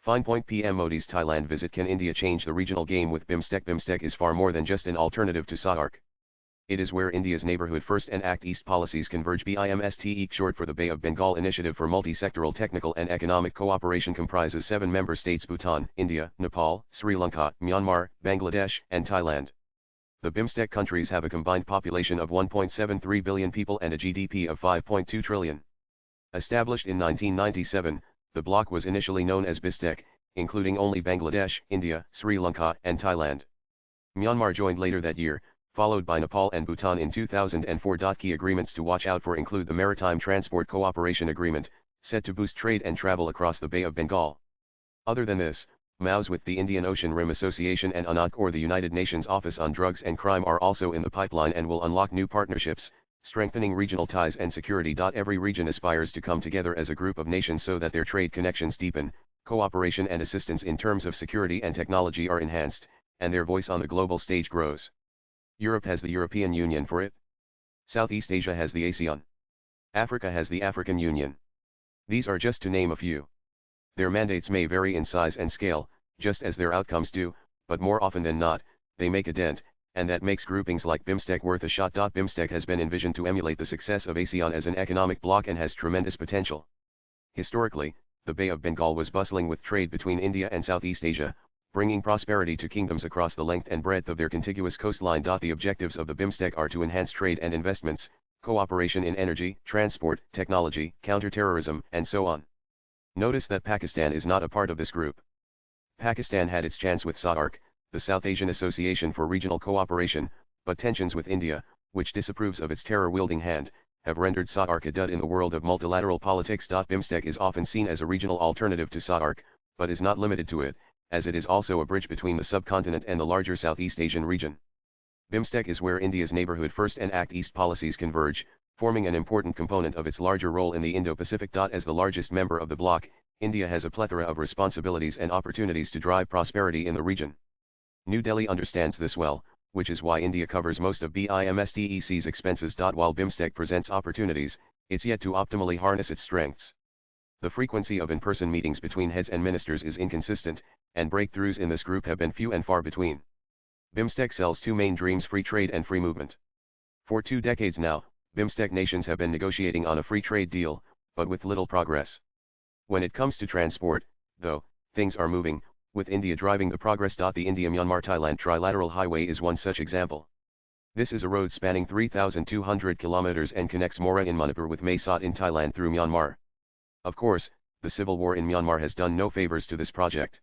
Finepoint PM Modi's Thailand visit. Can India change the regional game with BIMSTEC? BIMSTEC is far more than just an alternative to SAARC. It is where India's neighborhood first and Act East policies converge. BIMSTEC, short for the Bay of Bengal Initiative for Multi-Sectoral Technical and Economic Cooperation, comprises 7 member states: Bhutan, India, Nepal, Sri Lanka, Myanmar, Bangladesh, and Thailand. The BIMSTEC countries have a combined population of 1.73 billion people and a GDP of 5.2 trillion. Established in 1997, the bloc was initially known as BIMSTEC, including only Bangladesh, India, Sri Lanka, and Thailand. Myanmar joined later that year, followed by Nepal and Bhutan in 2004. Key agreements to watch out for include the Maritime Transport Cooperation Agreement, set to boost trade and travel across the Bay of Bengal. Other than this, MOUs with the Indian Ocean Rim Association and UNODC, or the United Nations Office on Drugs and Crime, are also in the pipeline and will unlock new partnerships, strengthening regional ties and security. Every region aspires to come together as a group of nations so that their trade connections deepen, cooperation and assistance in terms of security and technology are enhanced, and their voice on the global stage grows. Europe has the European Union for it. Southeast Asia has the ASEAN. Africa has the African Union. These are just to name a few. Their mandates may vary in size and scale, just as their outcomes do, but more often than not, they make a dent, and that makes groupings like BIMSTEC worth a shot. BIMSTEC has been envisioned to emulate the success of ASEAN as an economic bloc and has tremendous potential. Historically, the Bay of Bengal was bustling with trade between India and Southeast Asia, bringing prosperity to kingdoms across the length and breadth of their contiguous coastline. The objectives of the BIMSTEC are to enhance trade and investments, cooperation in energy, transport, technology, counterterrorism, and so on. Notice that Pakistan is not a part of this group. Pakistan had its chance with SAARC, the South Asian Association for Regional Cooperation, but tensions with India, which disapproves of its terror-wielding hand, have rendered SAARC a dud in the world of multilateral politics. BIMSTEC is often seen as a regional alternative to SAARC, but is not limited to it, as it is also a bridge between the subcontinent and the larger Southeast Asian region. BIMSTEC is where India's neighborhood first and Act East policies converge, forming an important component of its larger role in the Indo-Pacific. As the largest member of the bloc, India has a plethora of responsibilities and opportunities to drive prosperity in the region. New Delhi understands this well, which is why India covers most of BIMSTEC's expenses. While BIMSTEC presents opportunities, it's yet to optimally harness its strengths. The frequency of in-person meetings between heads and ministers is inconsistent, and breakthroughs in this group have been few and far between. BIMSTEC sells two main dreams: free trade and free movement. For 2 decades now, BIMSTEC nations have been negotiating on a free trade deal, but with little progress. When it comes to transport, though, things are moving, with India driving the progress. The India-Myanmar-Thailand trilateral highway is one such example. This is a road spanning 3,200 kilometers and connects Mora in Manipur with Mae Sot in Thailand through Myanmar. Of course, the civil war in Myanmar has done no favors to this project.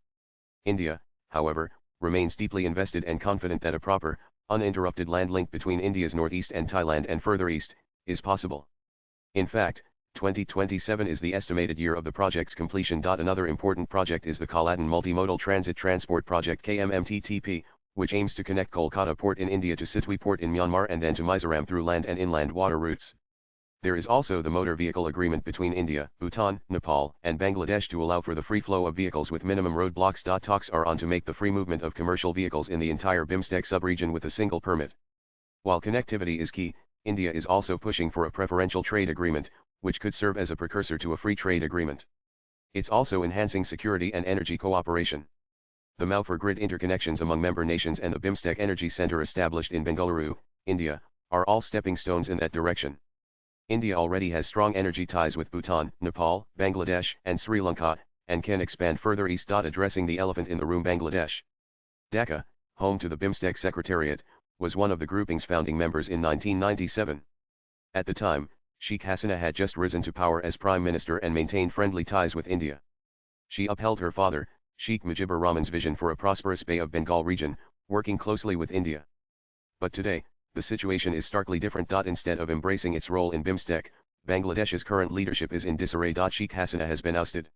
India, however, remains deeply invested and confident that a proper, uninterrupted land link between India's northeast and Thailand and further east, is possible. In fact, 2027 is the estimated year of the project's completion. Another important project is the Kaladan Multimodal Transit Transport Project KMMTTP, which aims to connect Kolkata Port in India to Sitwe Port in Myanmar and then to Mizoram through land and inland water routes. There is also the motor vehicle agreement between India, Bhutan, Nepal, and Bangladesh to allow for the free flow of vehicles with minimum roadblocks. Talks are on to make the free movement of commercial vehicles in the entire BIMSTEC sub-region with a single permit. While connectivity is key, India is also pushing for a preferential trade agreement, which could serve as a precursor to a free trade agreement. It's also enhancing security and energy cooperation. The MOU for grid interconnections among member nations and the BIMSTEC Energy Center established in Bengaluru, India, are all stepping stones in that direction. India already has strong energy ties with Bhutan, Nepal, Bangladesh, and Sri Lanka, and can expand further east. Addressing the elephant in the room, Bangladesh. Dhaka, home to the BIMSTEC Secretariat, was one of the grouping's founding members in 1997. At the time, Sheikh Hasina had just risen to power as Prime Minister and maintained friendly ties with India. She upheld her father, Sheikh Mujibur Rahman's vision for a prosperous Bay of Bengal region, working closely with India. But today, the situation is starkly different. Instead of embracing its role in BIMSTEC, Bangladesh's current leadership is in disarray. Sheikh Hasina has been ousted.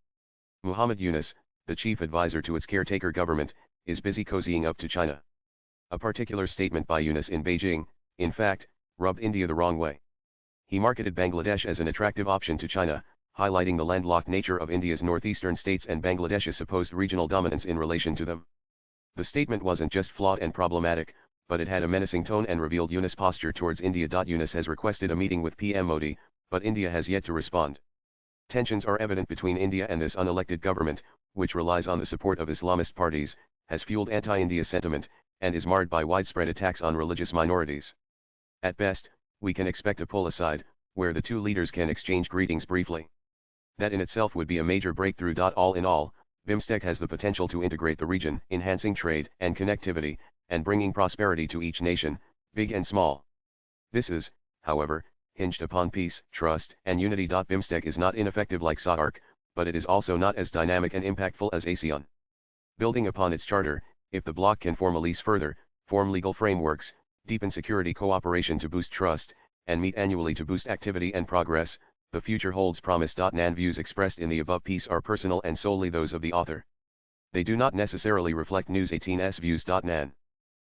Muhammad Yunus, the chief advisor to its caretaker government, is busy cozying up to China. A particular statement by Yunus in Beijing, in fact, rubbed India the wrong way. He marketed Bangladesh as an attractive option to China, highlighting the landlocked nature of India's northeastern states and Bangladesh's supposed regional dominance in relation to them. The statement wasn't just flawed and problematic, but it had a menacing tone and revealed Yunus' posture towards India. Yunus has requested a meeting with PM Modi, but India has yet to respond. Tensions are evident between India and this unelected government, which relies on the support of Islamist parties, has fueled anti-India sentiment, and is marred by widespread attacks on religious minorities. At best, we can expect a pull aside, where the two leaders can exchange greetings briefly. That in itself would be a major breakthrough. All in all, BIMSTEC has the potential to integrate the region, enhancing trade and connectivity, and bringing prosperity to each nation, big and small. This is, however, hinged upon peace, trust, and unity. BIMSTEC is not ineffective like SAARC, but it is also not as dynamic and impactful as ASEAN. Building upon its charter, if the bloc can formalize further, form legal frameworks, deepen security cooperation to boost trust, and meet annually to boost activity and progress, the future holds promise. NAN views expressed in the above piece are personal and solely those of the author. They do not necessarily reflect News 18's views. NAN